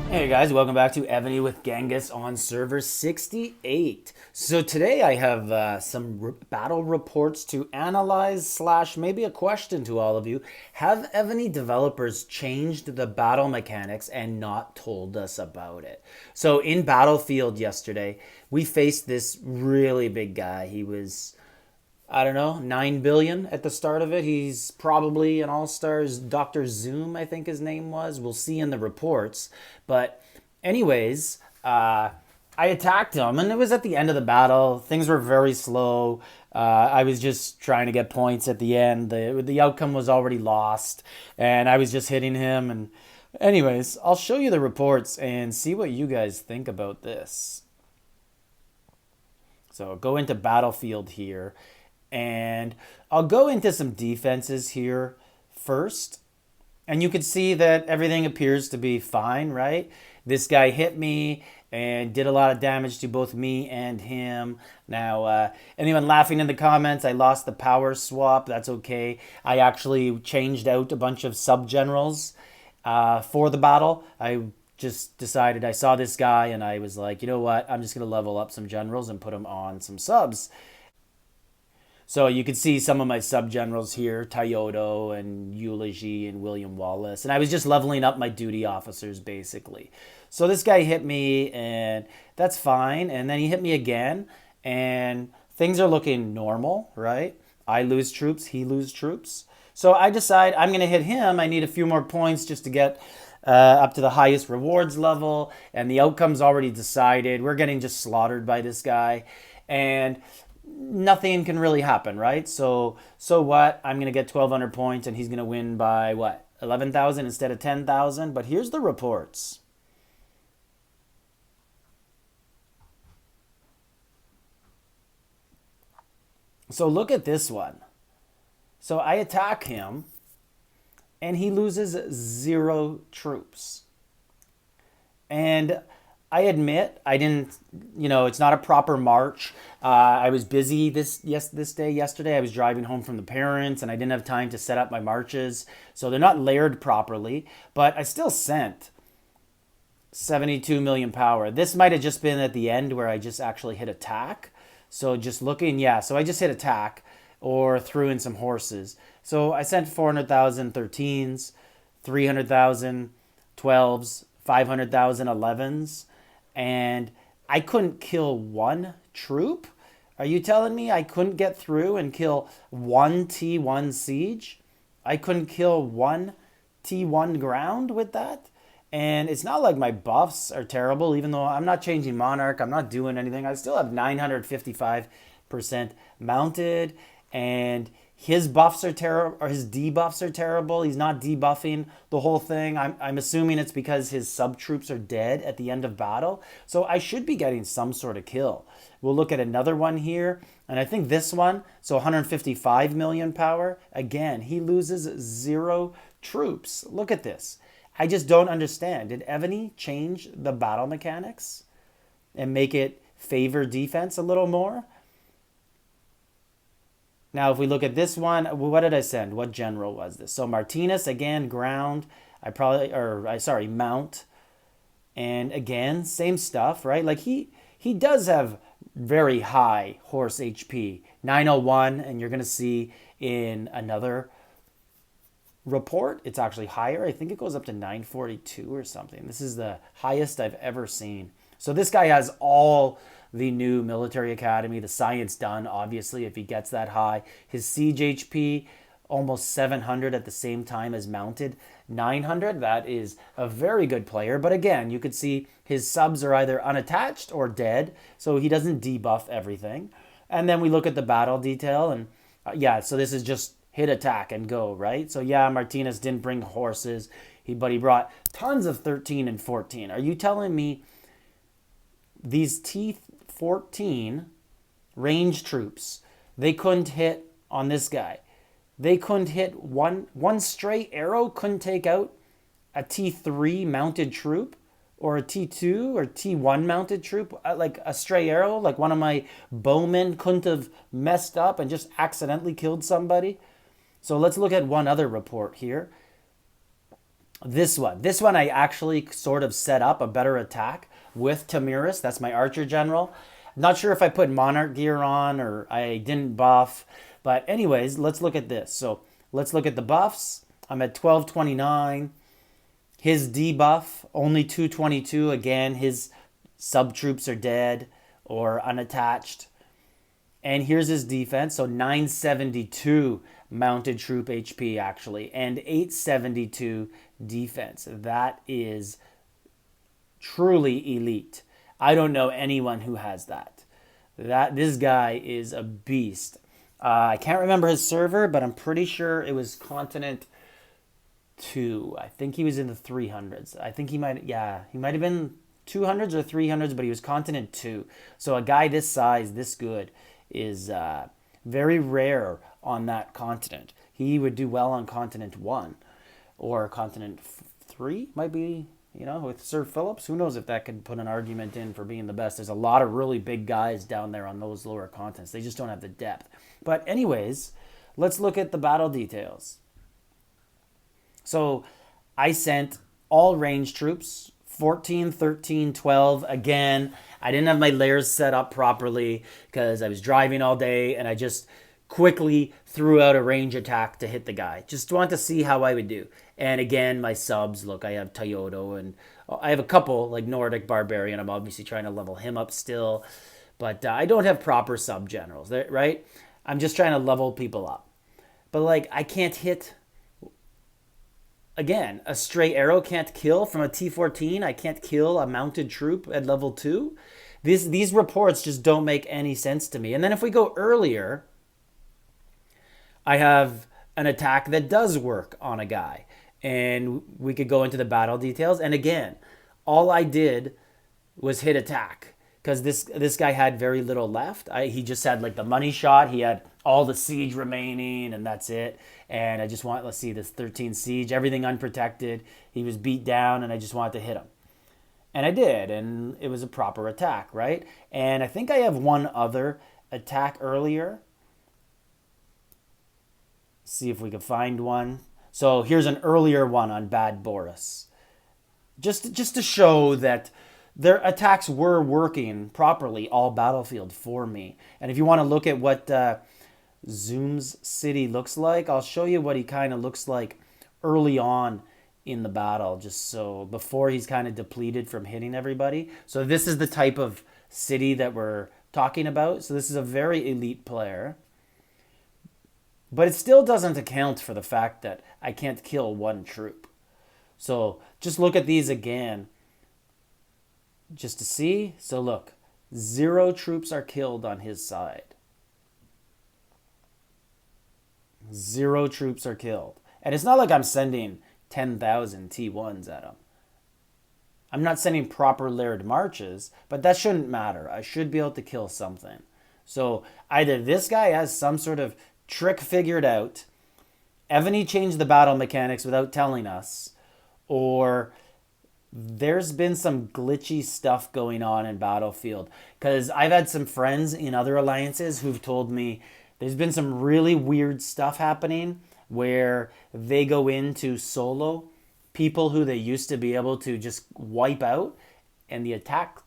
Hey guys, welcome back to Evony with Genghis on server 68. So today I have some battle reports to analyze slash maybe a question to all of you. Have Evony developers changed the battle mechanics and not told us about it? So in Battlefield yesterday, we faced this really big guy. He was, I don't know, 9 billion at the start of it. He's probably an all-stars. Dr. Zoom, I think his name was. We'll see in the reports. But anyways, I attacked him, and it was at the end of the battle. Things were very slow. I was just trying to get points at the end. The outcome was already lost, and I was just hitting him. And anyways, I'll show you the reports and see what you guys think about this. So go into Battlefield here, and I'll go into some defenses here first. And you can see that everything appears to be fine, right? This guy hit me and did a lot of damage to both me and him. Now, anyone laughing in the comments, I lost the power swap. That's okay. I actually changed out a bunch of sub-generals for the battle. I just decided, I saw this guy and I was like, you know what? I'm just going to level up some generals and put them on some subs. So you can see some of my sub-generals here, Toyoto and Eulogy and William Wallace. And I was just leveling up my duty officers, basically. So this guy hit me, and that's fine. And then he hit me again, and things are looking normal, right? I lose troops, he lose troops. So I decide I'm going to hit him. I need a few more points just to get up to the highest rewards level. And the outcome's already decided. We're getting just slaughtered by this guy. And nothing can really happen, right? So what? I'm going to get 1,200 points, and he's going to win by what? 11,000 instead of 10,000. But here's the reports. So look at this one. So I attack him, and he loses 0 troops. And I admit I didn't, it's not a proper march. I was busy this day yesterday. I was driving home from the parents, and I didn't have time to set up my marches, so they're not layered properly. But I still sent 72 million power. This might have just been at the end where I just actually hit attack. So just looking, yeah. So I just hit attack or threw in some horses. So I sent 400,000 13s, 300,000 12s, 500,000 11s, and I couldn't kill one troop. Are you telling me I couldn't get through and kill one T1 siege? I couldn't kill one T1 ground with that? And it's not like my buffs are terrible, even though I'm not changing Monarch, I'm not doing anything. I still have 955% mounted, and his buffs are terrible, or his debuffs are terrible. He's not debuffing the whole thing. I'm assuming it's because his sub troops are dead at the end of battle. So I should be getting some sort of kill. We'll look at another one here, and I think this one, so 155 million power. Again, he loses 0 troops. Look at this. I just don't understand. Did Evony change the battle mechanics and make it favor defense a little more? Now, if we look at this one, what did I send? What general was this? So Martinez, again, ground. Mount. And again, same stuff, right? Like he does have very high horse HP, 901, and you're going to see in another report, it's actually higher. I think it goes up to 942 or something. This is the highest I've ever seen. So this guy has all the new military academy, the science done, obviously, if he gets that high. His siege HP, almost 700 at the same time as mounted 900. That is a very good player. But again, you could see his subs are either unattached or dead, so he doesn't debuff everything. And then we look at the battle detail, and so this is just hit attack and go, right? So yeah, Martinez didn't bring horses, but he brought tons of 13 and 14. Are you telling me these T14 range troops, they couldn't hit on this guy? They couldn't hit one stray arrow, couldn't take out a T3 mounted troop or a T2 or T1 mounted troop, like a stray arrow, like one of my bowmen couldn't have messed up and just accidentally killed somebody. So let's look at one other report here. This one I actually sort of set up a better attack with Tamiris. That's my archer general. Not sure if I put monarch gear on or I didn't buff. But anyways, let's look at this. So let's look at the buffs. I'm at 1229. His debuff, only 222. Again, his sub troops are dead or unattached. And here's his defense. So 972 mounted troop HP actually, and 872 defense. That is truly elite. I don't know anyone who has that. This guy is a beast. I can't remember his server, but I'm pretty sure it was Continent 2. I think he was in the 300s. I think he might have been 200s or 300s, but he was Continent 2. So a guy this size, this good, is very rare on that continent. He would do well on Continent 1 or Continent 3, might be, with Sir Phillips. Who knows if that could put an argument in for being the best. There's a lot of really big guys down there on those lower continents. They just don't have the depth. But anyways, let's look at the battle details. So I sent all range troops, 14, 13, 12. Again, I didn't have my layers set up properly because I was driving all day and I just quickly threw out a range attack to hit the guy. Just want to see how I would do. And again, my subs, look, I have Toyoto and I have a couple like Nordic Barbarian. I'm obviously trying to level him up still, but I don't have proper sub generals, right? I'm just trying to level people up. But like, I can't hit. Again, a stray arrow can't kill from a T14. I can't kill a mounted troop at level 2. These reports just don't make any sense to me. And then if we go earlier, I have an attack that does work on a guy. And we could go into the battle details. And again, all I did was hit attack. Because this guy had very little left. He just had like the money shot. He had all the siege remaining, and that's it. And I just want, let's see, this 13 siege, everything unprotected. He was beat down, and I just wanted to hit him. And I did, and it was a proper attack, right? And I think I have one other attack earlier. See if we can find one. So here's an earlier one on Bad Boris. Just to show that their attacks were working properly all battlefield for me. And if you want to look at what Zoom's city looks like, I'll show you what he kind of looks like early on in the battle, just so before he's kind of depleted from hitting everybody. So this is the type of city that we're talking about. So this is a very elite player. But it still doesn't account for the fact that I can't kill one troop. So just look at these again just to see. So look, 0 troops are killed on his side. 0 troops are killed. And it's not like I'm sending 10,000 T1s at him. I'm not sending proper layered marches, but that shouldn't matter. I should be able to kill something. So either this guy has some sort of trick figured out, Evony changed the battle mechanics without telling us, or there's been some glitchy stuff going on in Battlefield. Because I've had some friends in other alliances who've told me there's been some really weird stuff happening where they go into solo people who they used to be able to just wipe out, and the attacks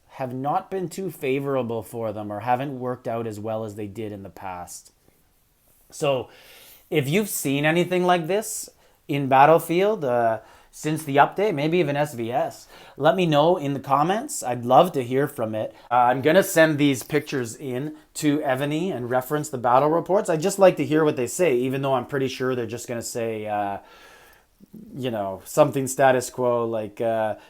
have not been too favorable for them or haven't worked out as well as they did in the past. So if you've seen anything like this in Battlefield since the update, maybe even SVS, let me know in the comments. I'd love to hear from it. I'm going to send these pictures in to Evony and reference the battle reports. I'd just like to hear what they say, even though I'm pretty sure they're just going to say, something status quo, like,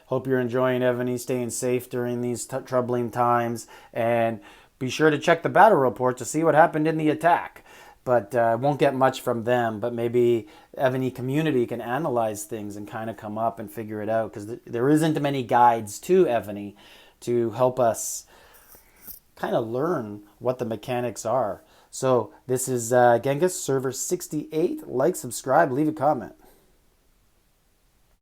hope you're enjoying Evony, staying safe during these troubling times, and be sure to check the battle report to see what happened in the attack. But won't get much from them, but maybe Evony community can analyze things and kind of come up and figure it out, because there isn't many guides to Evony to help us kind of learn what the mechanics are. So this is Genghis, server 68. Like, subscribe, leave a comment.